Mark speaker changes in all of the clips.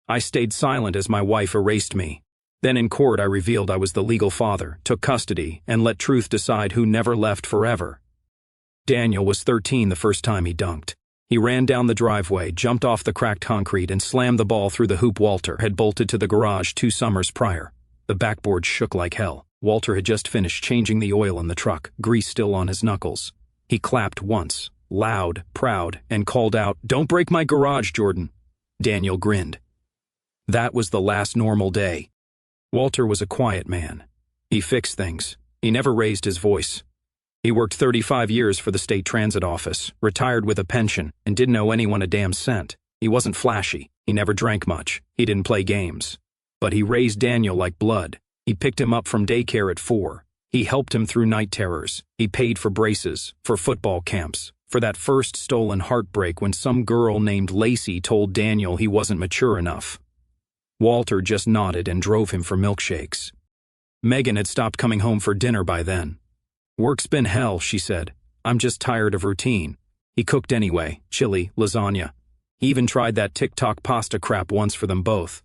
Speaker 1: I stayed silent as my wife erased me. Then in court I revealed I was the legal father, took custody, and let truth decide who never left forever. Daniel was 13 the first time he dunked. He ran down the driveway, jumped off the cracked concrete, and slammed the ball through the hoop Walter had bolted to the garage 2 summers prior. The backboard shook like hell. Walter had just finished changing the oil in the truck, grease still on his knuckles. He clapped once, loud, proud, and called out, "Don't break my garage, Jordan." Daniel grinned. That was the last normal day. Walter was a quiet man. He fixed things. He never raised his voice. He worked 35 years for the state transit office, retired with a pension, and didn't owe anyone a damn cent. He wasn't flashy. He never drank much. He didn't play games. But he raised Daniel like blood. He picked him up from daycare at 4. He helped him through night terrors. He paid for braces, for football camps, for that first stolen heartbreak when some girl named Lacey told Daniel he wasn't mature enough. Walter just nodded and drove him for milkshakes. Megan had stopped coming home for dinner by then. "Work's been hell," she said. "I'm just tired of routine." He cooked anyway, chili, lasagna. He even tried that TikTok pasta crap once for them both.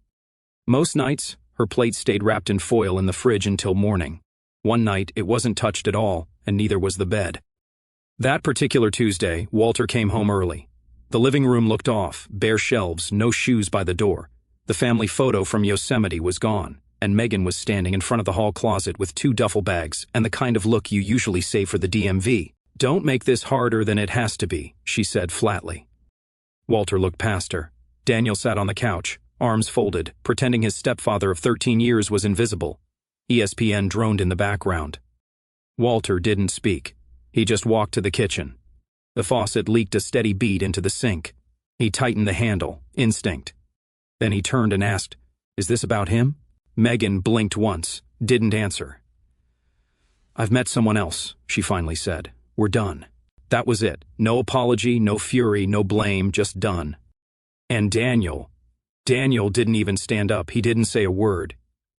Speaker 1: Most nights, her plate stayed wrapped in foil in the fridge until morning. One night, it wasn't touched at all, and neither was the bed. That particular Tuesday, Walter came home early. The living room looked off, bare shelves, no shoes by the door. The family photo from Yosemite was gone, and Megan was standing in front of the hall closet with 2 duffel bags and the kind of look you usually save for the DMV. "Don't make this harder than it has to be," she said flatly. Walter looked past her. Daniel sat on the couch, arms folded, pretending his stepfather of 13 years was invisible. ESPN droned in the background. Walter didn't speak. He just walked to the kitchen. The faucet leaked a steady bead into the sink. He tightened the handle, instinct. Then he turned and asked, "Is this about him?" Megan blinked once, didn't answer. "I've met someone else," she finally said. "We're done." That was it. No apology, no fury, no blame, just done. And Daniel didn't even stand up. He didn't say a word.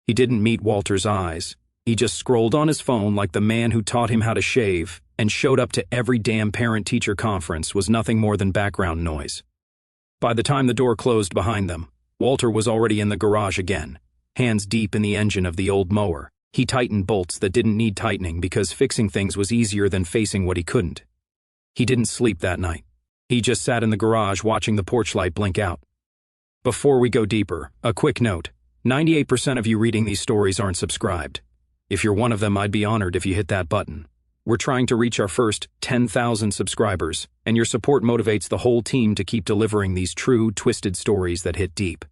Speaker 1: He didn't meet Walter's eyes. He just scrolled on his phone like the man who taught him how to shave and showed up to every damn parent-teacher conference was nothing more than background noise. By the time the door closed behind them, Walter was already in the garage again, hands deep in the engine of the old mower. He tightened bolts that didn't need tightening because fixing things was easier than facing what he couldn't. He didn't sleep that night. He just sat in the garage watching the porch light blink out. Before we go deeper, a quick note. 98% of you reading these stories aren't subscribed. If you're one of them, I'd be honored if you hit that button. We're trying to reach our first 10,000 subscribers, and your support motivates the whole team to keep delivering these true, twisted stories that hit deep.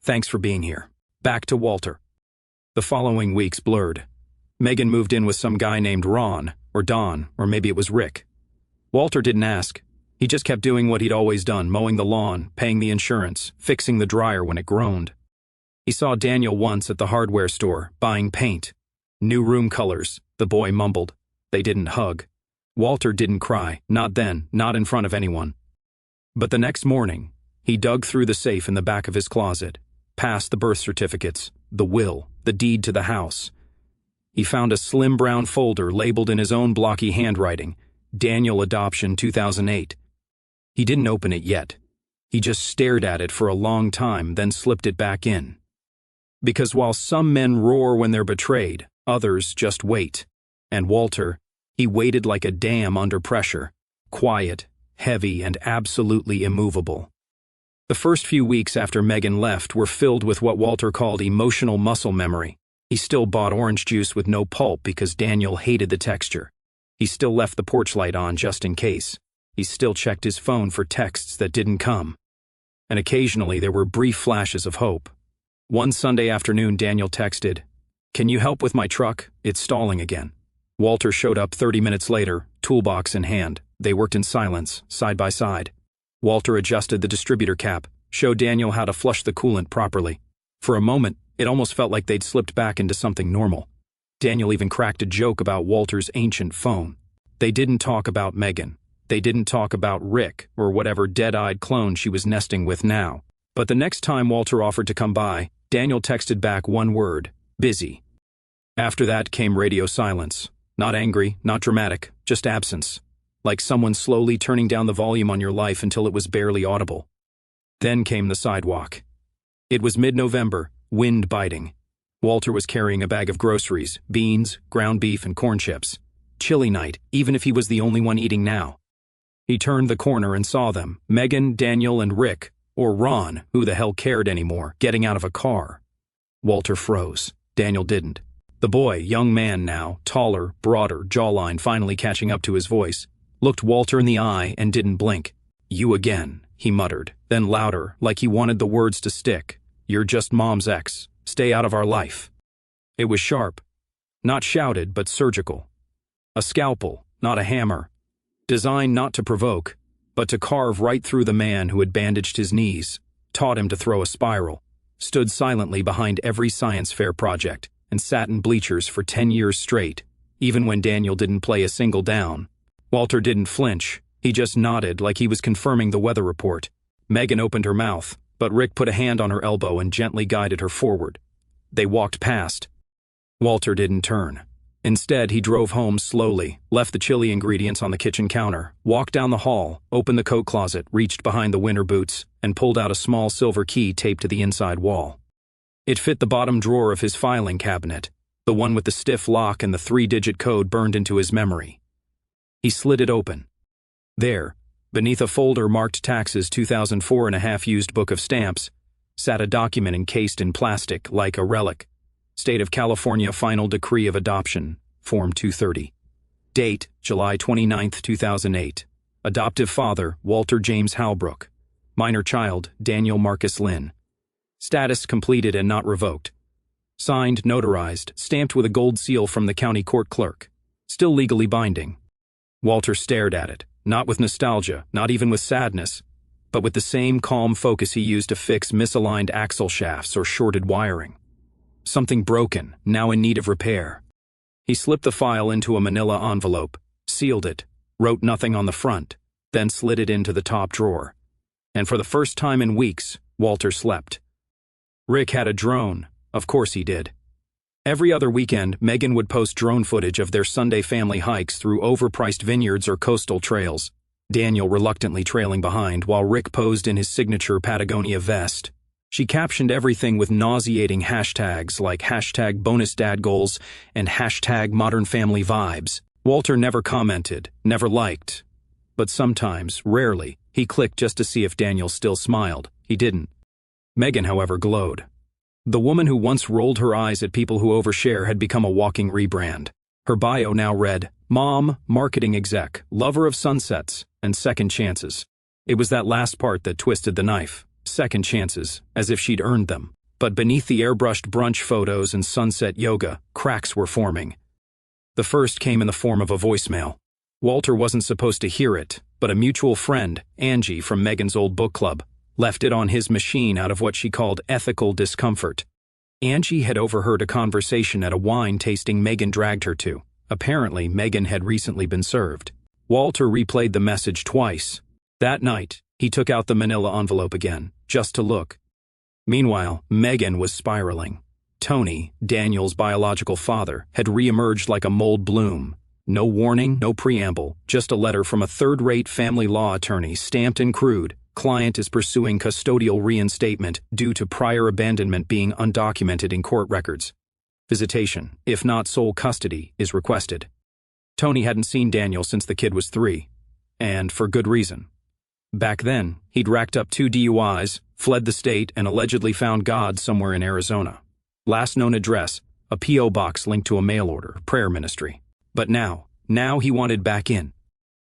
Speaker 1: Thanks for being here. Back to Walter. The following weeks blurred. Megan moved in with some guy named Ron, or Don, or maybe it was Rick. Walter didn't ask. He just kept doing what he'd always done, mowing the lawn, paying the insurance, fixing the dryer when it groaned. He saw Daniel once at the hardware store, buying paint. "New room colors," the boy mumbled. They didn't hug. Walter didn't cry, not then, not in front of anyone. But the next morning, he dug through the safe in the back of his closet, past the birth certificates, the will, the deed to the house. He found a slim brown folder labeled in his own blocky handwriting, Daniel Adoption 2008. He didn't open it yet. He just stared at it for a long time, then slipped it back in. Because while some men roar when they're betrayed, others just wait. And Walter, he waited like a dam under pressure, quiet, heavy, and absolutely immovable. The first few weeks after Megan left were filled with what Walter called emotional muscle memory. He still bought orange juice with no pulp because Daniel hated the texture. He still left the porch light on just in case. He still checked his phone for texts that didn't come. And occasionally there were brief flashes of hope. One Sunday afternoon, Daniel texted, "Can you help with my truck? It's stalling again." Walter showed up 30 minutes later, toolbox in hand. They worked in silence, side by side. Walter adjusted the distributor cap, showed Daniel how to flush the coolant properly. For a moment, it almost felt like they'd slipped back into something normal. Daniel even cracked a joke about Walter's ancient phone. They didn't talk about Megan. They didn't talk about Rick or whatever dead-eyed clone she was nesting with now. But the next time Walter offered to come by, Daniel texted back one word, busy. After that came radio silence. Not angry, not dramatic, just absence. Like someone slowly turning down the volume on your life until it was barely audible. Then came the sidewalk. It was mid-November, wind biting. Walter was carrying a bag of groceries, beans, ground beef, and corn chips. Chilly night, even if he was the only one eating now. He turned the corner and saw them, Megan, Daniel, and Rick, or Ron, who the hell cared anymore, getting out of a car. Walter froze. Daniel didn't. The boy, young man now, taller, broader, jawline finally catching up to his voice, looked Walter in the eye and didn't blink. "You again," he muttered, then louder, like he wanted the words to stick. "You're just Mom's ex. Stay out of our life." It was sharp. Not shouted, but surgical. A scalpel, not a hammer. Designed not to provoke, but to carve right through the man who had bandaged his knees, taught him to throw a spiral, stood silently behind every science fair project, and sat in bleachers for 10 years straight, even when Daniel didn't play a single down. Walter didn't flinch. He just nodded like he was confirming the weather report. Megan opened her mouth, but Rick put a hand on her elbow and gently guided her forward. They walked past. Walter didn't turn. Instead, he drove home slowly, left the chili ingredients on the kitchen counter, walked down the hall, opened the coat closet, reached behind the winter boots, and pulled out a small silver key taped to the inside wall. It fit the bottom drawer of his filing cabinet, the one with the stiff lock and the 3-digit code burned into his memory. He slid it open. There, beneath a folder marked Taxes 2004 and a half used book of stamps, sat a document encased in plastic like a relic. State of California Final Decree of Adoption, Form 230. Date, July 29, 2008. Adoptive father, Walter James Halbrook. Minor child, Daniel Marcus Lynn. Status completed and not revoked. Signed, notarized, stamped with a gold seal from the county court clerk. Still legally binding. Walter stared at it, not with nostalgia, not even with sadness, but with the same calm focus he used to fix misaligned axle shafts or shorted wiring. Something broken, now in need of repair. He slipped the file into a manila envelope, sealed it, wrote nothing on the front, then slid it into the top drawer. And for the first time in weeks, Walter slept. Rick had a drone. Of course he did. Every other weekend, Megan would post drone footage of their Sunday family hikes through overpriced vineyards or coastal trails, Daniel reluctantly trailing behind while Rick posed in his signature Patagonia vest. She captioned everything with nauseating hashtags like #bonusdadgoals and #modernfamilyvibes. Walter never commented, never liked. But sometimes, rarely, he clicked just to see if Daniel still smiled. He didn't. Megan, however, glowed. The woman who once rolled her eyes at people who overshare had become a walking rebrand. Her bio now read, Mom, marketing exec, lover of sunsets, and second chances. It was that last part that twisted the knife. Second chances, as if she'd earned them. But beneath the airbrushed brunch photos and sunset yoga, cracks were forming. The first came in the form of a voicemail. Walter wasn't supposed to hear it, but a mutual friend, Angie from Megan's old book club, left it on his machine out of what she called ethical discomfort. Angie had overheard a conversation at a wine tasting Megan dragged her to. Apparently, Megan had recently been served. Walter replayed the message twice. That night, he took out the manila envelope again, just to look. Meanwhile, Megan was spiraling. Tony, Daniel's biological father, had reemerged like a mold bloom. No warning, no preamble, just a letter from a third-rate family law attorney stamped in crude. Client is pursuing custodial reinstatement due to prior abandonment being undocumented in court records. Visitation, if not sole custody, is requested. Tony hadn't seen Daniel since the kid was 3. And for good reason. Back then, he'd racked up 2 DUIs, fled the state, and allegedly found God somewhere in Arizona. Last known address, a P.O. box linked to a mail order, prayer ministry. But now he wanted back in.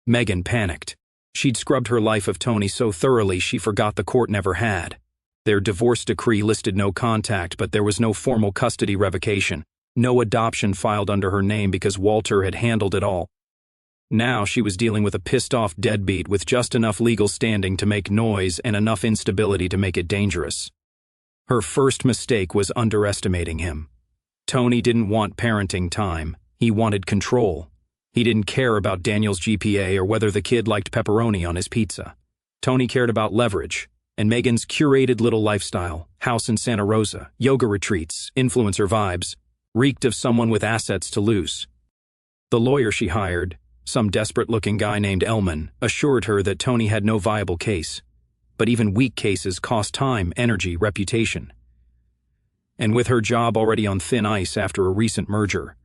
Speaker 1: Megan panicked. She'd scrubbed her life of Tony so thoroughly she forgot the court never had. Their divorce decree listed no contact, but there was no formal custody revocation, no adoption filed under her name because Walter had handled it all. Now she was dealing with a pissed-off deadbeat with just enough legal standing to make noise and enough instability to make it dangerous. Her first mistake was underestimating him. Tony didn't want parenting time. He wanted control. He didn't care about Daniel's GPA or whether the kid liked pepperoni on his pizza. Tony cared about leverage, and Megan's curated little lifestyle, house in Santa Rosa, yoga retreats, influencer vibes, reeked of someone with assets to lose. The lawyer she hired, some desperate-looking guy named Elman, assured her that Tony had no viable case. but even weak cases cost time, energy, reputation. And with her job already on thin ice after a recent merger,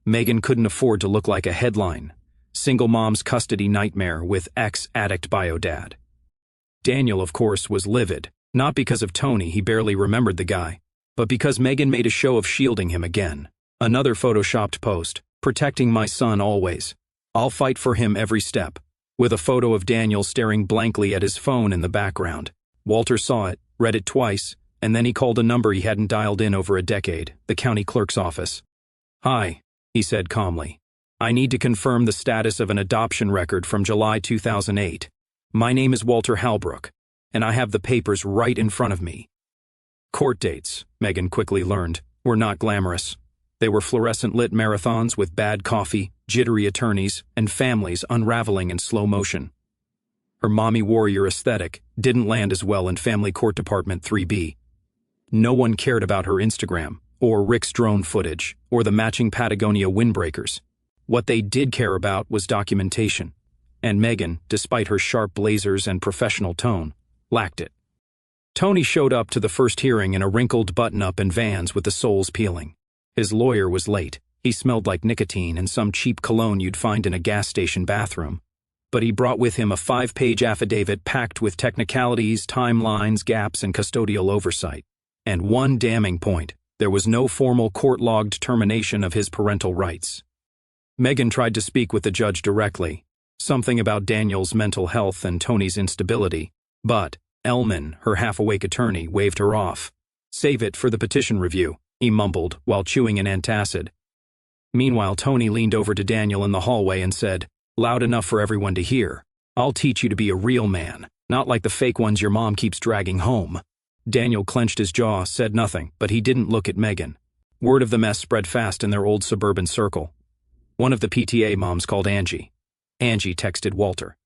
Speaker 1: Megan couldn't afford to look like a headline. Single mom's custody nightmare with ex-addict bio-dad. Daniel, of course, was livid, not because of Tony, he barely remembered the guy, but because Megan made a show of shielding him again. Another photoshopped post, protecting my son always. I'll fight for him every step, with a photo of Daniel staring blankly at his phone in the background. Walter saw it, read it twice, and then he called a number he hadn't dialed in over a decade, the county clerk's office. "Hi," he said calmly. "I need to confirm the status of an adoption record from July 2008. My name is Walter Halbrook, and I have the papers right in front of me." Court dates, Megan quickly learned, were not glamorous. They were fluorescent-lit marathons with bad coffee, jittery attorneys, and families unraveling in slow motion. Her mommy warrior aesthetic didn't land as well in Family Court Department 3B. No one cared about her Instagram, or Rick's drone footage, or the matching Patagonia windbreakers. What they did care about was documentation, and Megan, despite her sharp blazers and professional tone, lacked it. Tony showed up to the first hearing in a wrinkled button-up and Vans with the soles peeling. His lawyer was late. He smelled like nicotine and some cheap cologne you'd find in a gas station bathroom. But he brought with him a 5-page affidavit packed with technicalities, timelines, gaps, and custodial oversight. And one damning point, there was no formal court-logged termination of his parental rights. Megan tried to speak with the judge directly, something about Daniel's mental health and Tony's instability, but Elman, her half-awake attorney, waved her off. "Save it for the petition review," he mumbled while chewing an antacid. Meanwhile, Tony leaned over to Daniel in the hallway and said, loud enough for everyone to hear, "I'll teach you to be a real man, not like the fake ones your mom keeps dragging home." Daniel clenched his jaw, said nothing, but he didn't look at Megan. Word of the mess spread fast in their old suburban circle. One of the PTA moms called Angie. Angie texted Walter.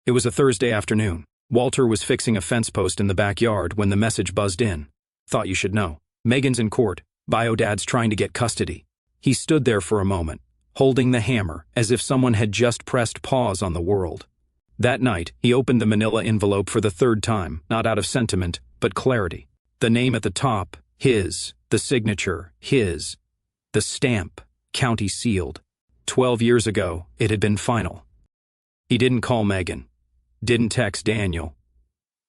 Speaker 1: It was a Thursday afternoon. Walter was fixing a fence post in the backyard when the message buzzed in. "Thought you should know. Megan's in court. Bio-dad's trying to get custody." He stood there for a moment, holding the hammer as if someone had just pressed pause on the world. That night, he opened the manila envelope for the third time, not out of sentiment, but clarity. The name at the top, his. The signature, his. The stamp, county sealed. 12 years ago, it had been final. He didn't call Megan. Didn't text Daniel.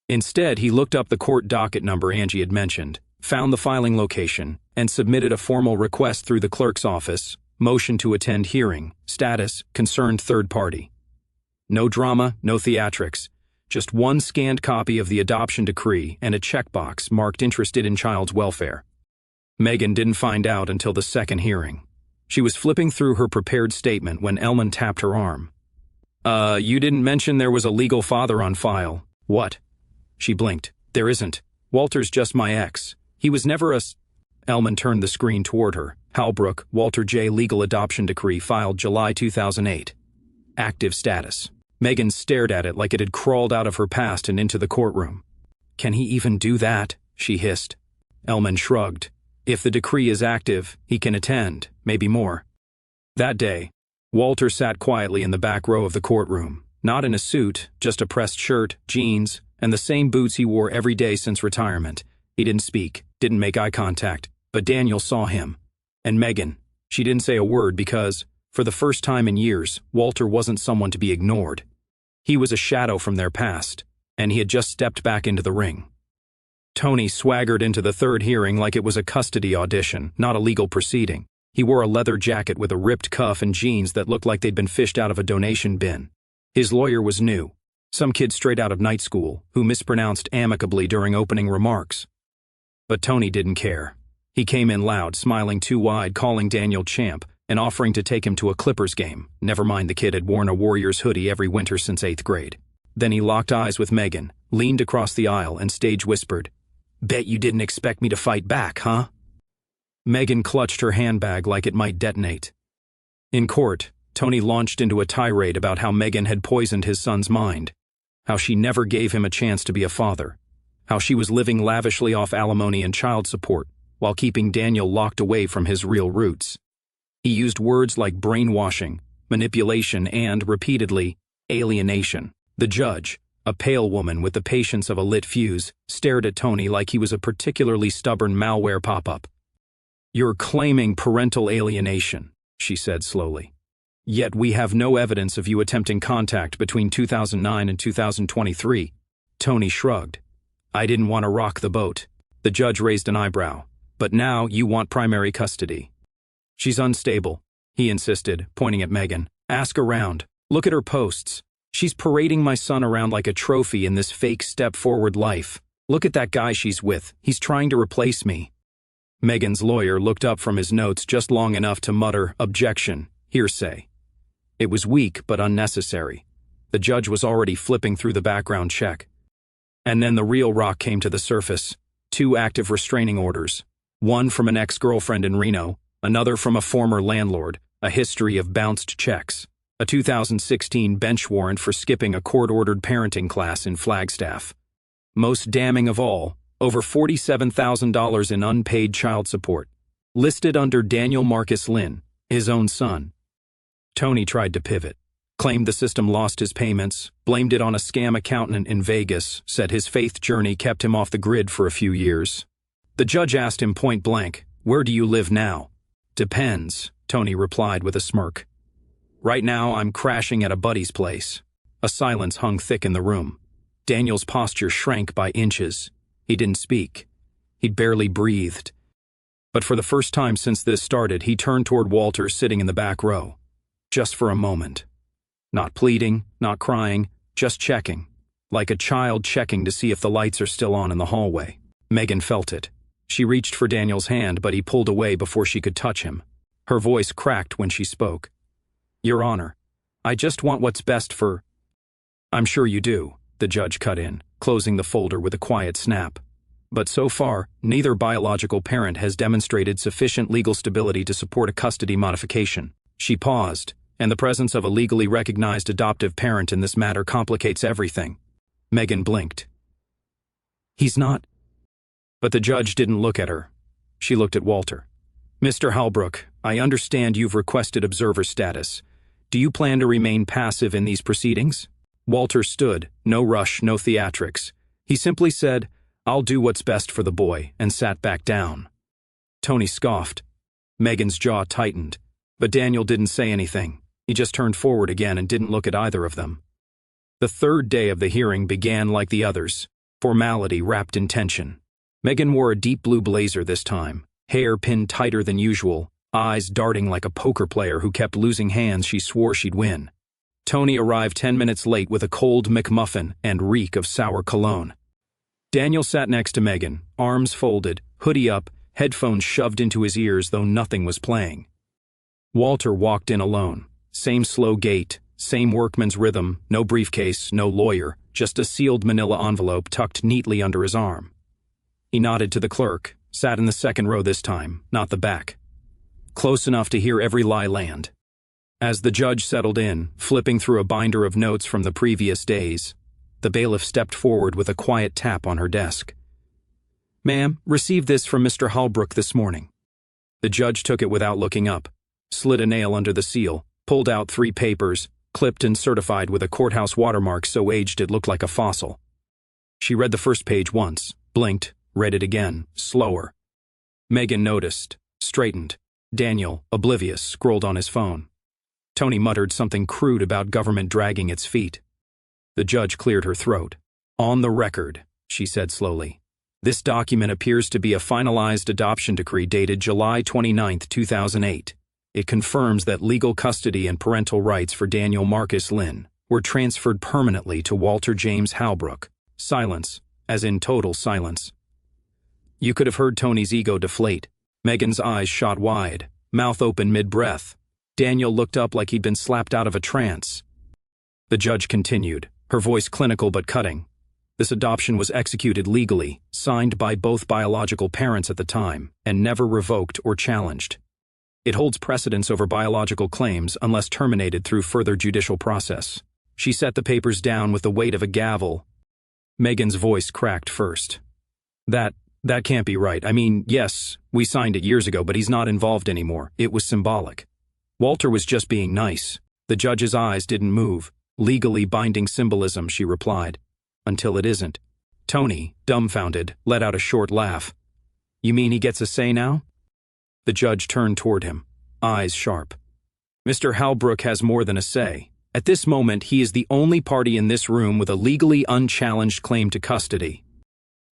Speaker 1: Instead, he looked up the court docket number Angie had mentioned, found the filing location, and submitted a formal request through the clerk's office, motion to attend hearing, status, concerned third party. No drama, no theatrics, just one scanned copy of the adoption decree and a checkbox marked interested in child's welfare. Megan didn't find out until the second hearing. She was flipping through her prepared statement when Elman tapped her arm. You didn't mention there was a legal father on file." "What?" She blinked. "There isn't. Walter's just my ex. He was never a..." Elman turned the screen toward her. "Halbrook, Walter J. Legal adoption decree filed July 2008. Active status." Megan stared at it like it had crawled out of her past and into the courtroom. "Can he even do that?" she hissed. Elman shrugged. "If the decree is active, he can attend, maybe more." That day, Walter sat quietly in the back row of the courtroom, not in a suit, just a pressed shirt, jeans, and the same boots he wore every day since retirement. He didn't speak, didn't make eye contact, but Daniel saw him. And Megan, she didn't say a word because, for the first time in years, Walter wasn't someone to be ignored. He was a shadow from their past, and he had just stepped back into the ring. Tony swaggered into the third hearing like it was a custody audition, not a legal proceeding. He wore a leather jacket with a ripped cuff and jeans that looked like they'd been fished out of a donation bin. His lawyer was new, some kid straight out of night school, who mispronounced amicably during opening remarks. But Tony didn't care. He came in loud, smiling too wide, calling Daniel champ, and offering to take him to a Clippers game. Never mind the kid had worn a Warriors hoodie every winter since 8th grade. Then he locked eyes with Megan, leaned across the aisle, and stage whispered, "Bet you didn't expect me to fight back, huh?" Megan clutched her handbag like it might detonate. In court, Tony launched into a tirade about how Megan had poisoned his son's mind, how she never gave him a chance to be a father, how she was living lavishly off alimony and child support while keeping Daniel locked away from his real roots. He used words like brainwashing, manipulation, and, repeatedly, alienation. The judge, A pale woman with the patience of a lit fuse stared at Tony like he was a particularly stubborn malware pop-up. "You're claiming parental alienation," she said slowly. "Yet we have no evidence of you attempting contact between 2009 and 2023. Tony shrugged. "I didn't want to rock the boat." The judge raised an eyebrow. "But now you want primary custody." "She's unstable," he insisted, pointing at Megan. "Ask around. Look at her posts. She's parading my son around like a trophy in this fake step-forward life. Look at that guy she's with. He's trying to replace me." Megan's lawyer looked up from his notes just long enough to mutter, "Objection, hearsay." It was weak but unnecessary. The judge was already flipping through the background check. And then the real rock came to the surface. 2 active restraining orders. One from an ex-girlfriend in Reno, another from a former landlord, a history of bounced checks. A 2016 bench warrant for skipping a court-ordered parenting class in Flagstaff. Most damning of all, over $47,000 in unpaid child support, listed under Daniel Marcus Lynn, his own son. Tony tried to pivot, claimed the system lost his payments, blamed it on a scam accountant in Vegas, said his faith journey kept him off the grid for a few years. The judge asked him point blank, "Where do you live now?" "Depends," Tony replied with a smirk. "Right now I'm crashing at a buddy's place." A silence hung thick in the room. Daniel's posture shrank by inches. He didn't speak. He barely breathed. But for the first time since this started, he turned toward Walter sitting in the back row. Just for a moment. Not pleading, not crying, just checking. Like a child checking to see if the lights are still on in the hallway. Megan felt it. She reached for Daniel's hand, but he pulled away before she could touch him. Her voice cracked when she spoke. "Your Honor, I just want what's best for—" "I'm sure you do," the judge cut in, closing the folder with a quiet snap. "But so far, neither biological parent has demonstrated sufficient legal stability to support a custody modification." She paused, and the presence of a legally recognized adoptive parent in this matter complicates everything. Megan blinked. "He's not—" But the judge didn't look at her. She looked at Walter. "Mr. Halbrook, I understand you've requested observer status. Do you plan to remain passive in these proceedings?" Walter stood, no rush, no theatrics. He simply said, "I'll do what's best for the boy," and sat back down. Tony scoffed. Megan's jaw tightened. But Daniel didn't say anything. He just turned forward again and didn't look at either of them. The third day of the hearing began like the others, formality wrapped in tension. Megan wore a deep blue blazer this time, hair pinned tighter than usual, eyes darting like a poker player who kept losing hands she swore she'd win. Tony arrived 10 minutes late with a cold McMuffin and reek of sour cologne. Daniel sat next to Megan, arms folded, hoodie up, headphones shoved into his ears though nothing was playing. Walter walked in alone. Same slow gait, same workman's rhythm, no briefcase, no lawyer, just a sealed manila envelope tucked neatly under his arm. He nodded to the clerk, sat in the second row this time, not the back. Close enough to hear every lie land. As the judge settled in, flipping through a binder of notes from the previous days, the bailiff stepped forward with a quiet tap on her desk. "Ma'am, received this from Mr. Halbrook this morning." The judge took it without looking up, slid a nail under the seal, pulled out 3 papers, clipped and certified with a courthouse watermark so aged it looked like a fossil. She read the first page once, blinked, read it again, slower. Megan noticed, straightened. Daniel, oblivious, scrolled on his phone. Tony muttered something crude about government dragging its feet. The judge cleared her throat. "On the record," she said slowly. "This document appears to be a finalized adoption decree dated July 29, 2008. It confirms that legal custody and parental rights for Daniel Marcus Lynn were transferred permanently to Walter James Halbrook." Silence, as in total silence. You could have heard Tony's ego deflate. Megan's eyes shot wide, mouth open mid-breath. Daniel looked up like he'd been slapped out of a trance. The judge continued, her voice clinical but cutting. "This adoption was executed legally, signed by both biological parents at the time, and never revoked or challenged. It holds precedence over biological claims unless terminated through further judicial process." She set the papers down with the weight of a gavel. Megan's voice cracked first. That can't be right. I mean, yes, we signed it years ago, but he's not involved anymore. It was symbolic. Walter was just being nice." The judge's eyes didn't move. "Legally binding symbolism," she replied. Until it isn't. Tony, dumbfounded, let out a short laugh. You mean he gets a say now? The judge turned toward him, eyes sharp. Mr. Halbrook has more than a say. At this moment, he is the only party in this room with a legally unchallenged claim to custody.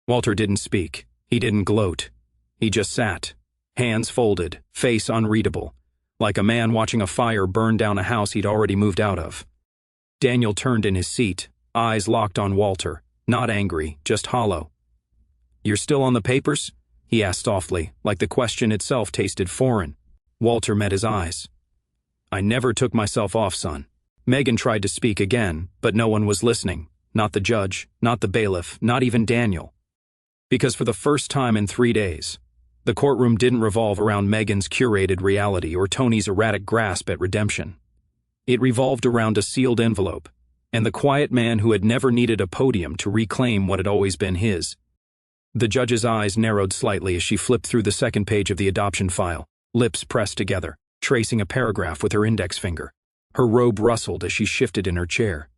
Speaker 1: Walter didn't speak. He didn't gloat. He just sat, hands folded, face unreadable, like a man watching a fire burn down a house he'd already moved out of. Daniel turned in his seat, eyes locked on Walter, not angry, just hollow. You're still on the papers? He asked softly, like the question itself tasted foreign. Walter met his eyes. I never took myself off, son. Megan tried to speak again, but no one was listening. Not the judge, not the bailiff, not even Daniel. Because for the first time in 3 days, the courtroom didn't revolve around Megan's curated reality or Tony's erratic grasp at redemption. It revolved around a sealed envelope, and the quiet man who had never needed a podium to reclaim what had always been his. The judge's eyes narrowed slightly as she flipped through the second page of the adoption file, lips pressed together, tracing a paragraph with her index finger. Her robe rustled as she shifted in her chair.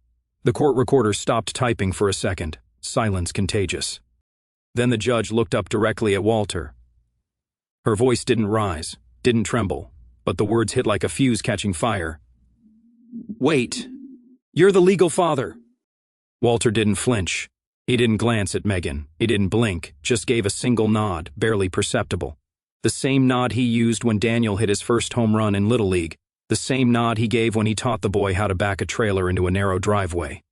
Speaker 1: The court recorder stopped typing for a second, silence contagious. Then the judge looked up directly at Walter. Her voice didn't rise, didn't tremble, but the words hit like a fuse catching fire. Wait, you're the legal father. Walter didn't flinch. He didn't glance at Megan. He didn't blink, just gave a single nod, barely perceptible. The same nod he used when Daniel hit his first home run in Little League. The same nod he gave when he taught the boy how to back a trailer into a narrow driveway.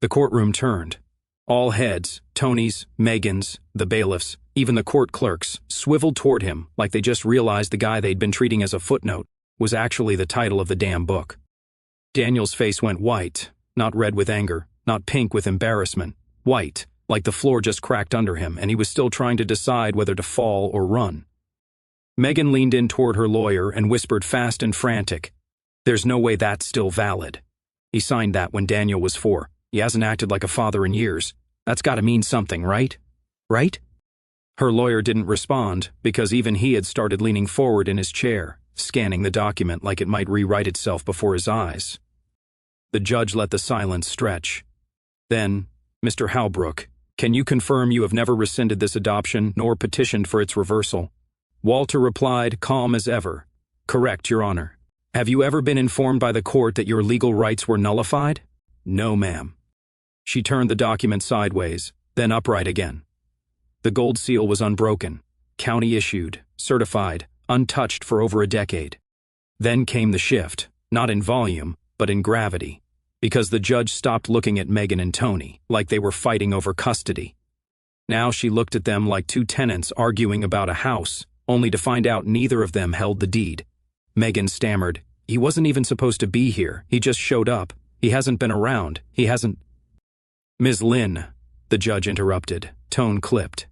Speaker 1: The courtroom turned. All heads, Tony's, Megan's, the bailiff's, even the court clerks, swiveled toward him like they just realized the guy they'd been treating as a footnote was actually the title of the damn book. Daniel's face went white, not red with anger, not pink with embarrassment, white, like the floor just cracked under him and he was still trying to decide whether to fall or run. Megan leaned in toward her lawyer and whispered fast and frantic, There's no way that's still valid. He signed that when Daniel was 4. He hasn't acted like a father in years. That's gotta mean something, right? Right? Her lawyer didn't respond because even he had started leaning forward in his chair, scanning the document like it might rewrite itself before his eyes. The judge let the silence stretch. Then, Mr. Halbrook, can you confirm you have never rescinded this adoption nor petitioned for its reversal? Walter replied, calm as ever. Correct, Your Honor. Have you ever been informed by the court that your legal rights were nullified? No, ma'am. She turned the document sideways, then upright again. The gold seal was unbroken, county-issued, certified, untouched for over a decade. Then came the shift, not in volume, but in gravity, because the judge stopped looking at Megan and Tony like they were fighting over custody. Now she looked at them like two tenants arguing about a house, only to find out neither of them held the deed. Megan stammered, He wasn't even supposed to be here. He just showed up. He hasn't been around. He hasn't... Ms. Lynn, the judge interrupted, tone clipped.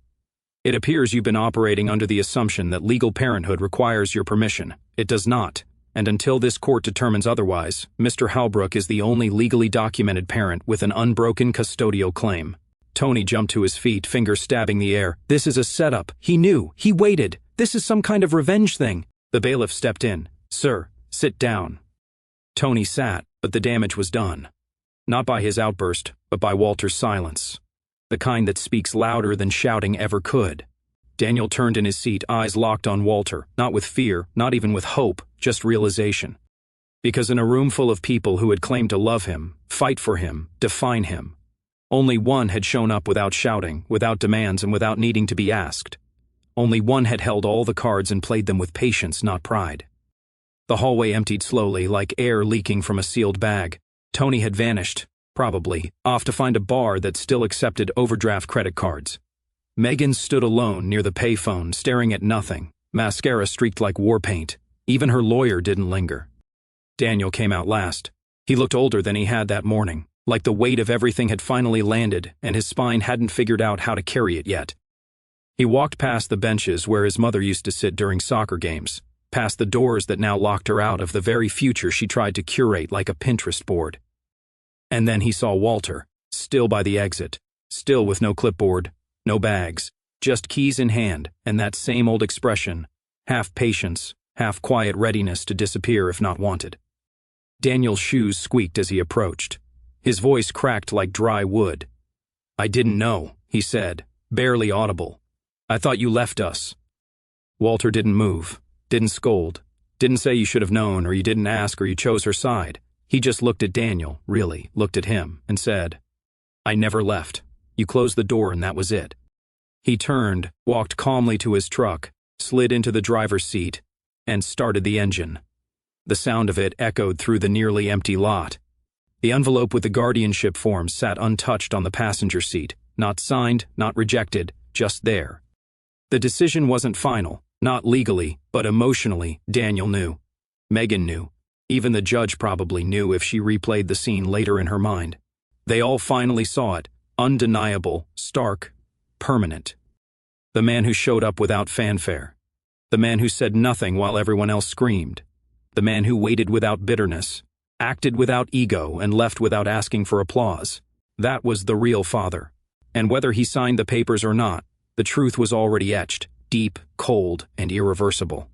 Speaker 1: It appears you've been operating under the assumption that legal parenthood requires your permission. It does not, and until this court determines otherwise, Mr. Halbrook is the only legally documented parent with an unbroken custodial claim. Tony jumped to his feet, finger stabbing the air. This is a setup. He knew. He waited. This is some kind of revenge thing. The bailiff stepped in. Sir, sit down. Tony sat, but the damage was done. Not by his outburst, but by Walter's silence. The kind that speaks louder than shouting ever could. Daniel turned in his seat, eyes locked on Walter, not with fear, not even with hope, just realization. Because in a room full of people who had claimed to love him, fight for him, define him, only one had shown up without shouting, without demands, and without needing to be asked. Only one had held all the cards and played them with patience, not pride. The hallway emptied slowly, like air leaking from a sealed bag. Tony had vanished, probably, off to find a bar that still accepted overdraft credit cards. Megan stood alone near the payphone, staring at nothing, mascara streaked like war paint. Even her lawyer didn't linger. Daniel came out last. He looked older than he had that morning, like the weight of everything had finally landed and his spine hadn't figured out how to carry it yet. He walked past the benches where his mother used to sit during soccer games, past the doors that now locked her out of the very future she tried to curate like a Pinterest board. And then he saw Walter, still by the exit, still with no clipboard, no bags, just keys in hand, and that same old expression, half patience, half quiet readiness to disappear if not wanted. Daniel's shoes squeaked as he approached. His voice cracked like dry wood. "I didn't know," he said, barely audible. "I thought you left us." Walter didn't move, didn't scold, didn't say you should have known or you didn't ask or you chose her side. He just looked at Daniel, really, looked at him, and said, "I never left. You closed the door and that was it." He turned, walked calmly to his truck, slid into the driver's seat, and started the engine. The sound of it echoed through the nearly empty lot. The envelope with the guardianship forms sat untouched on the passenger seat, not signed, not rejected, just there. The decision wasn't final, not legally, but emotionally, Daniel knew. Megan knew. Even the judge probably knew if she replayed the scene later in her mind. They all finally saw it, undeniable, stark, permanent. The man who showed up without fanfare. The man who said nothing while everyone else screamed. The man who waited without bitterness, acted without ego, and left without asking for applause. That was the real father. And whether he signed the papers or not, the truth was already etched, deep, cold, and irreversible.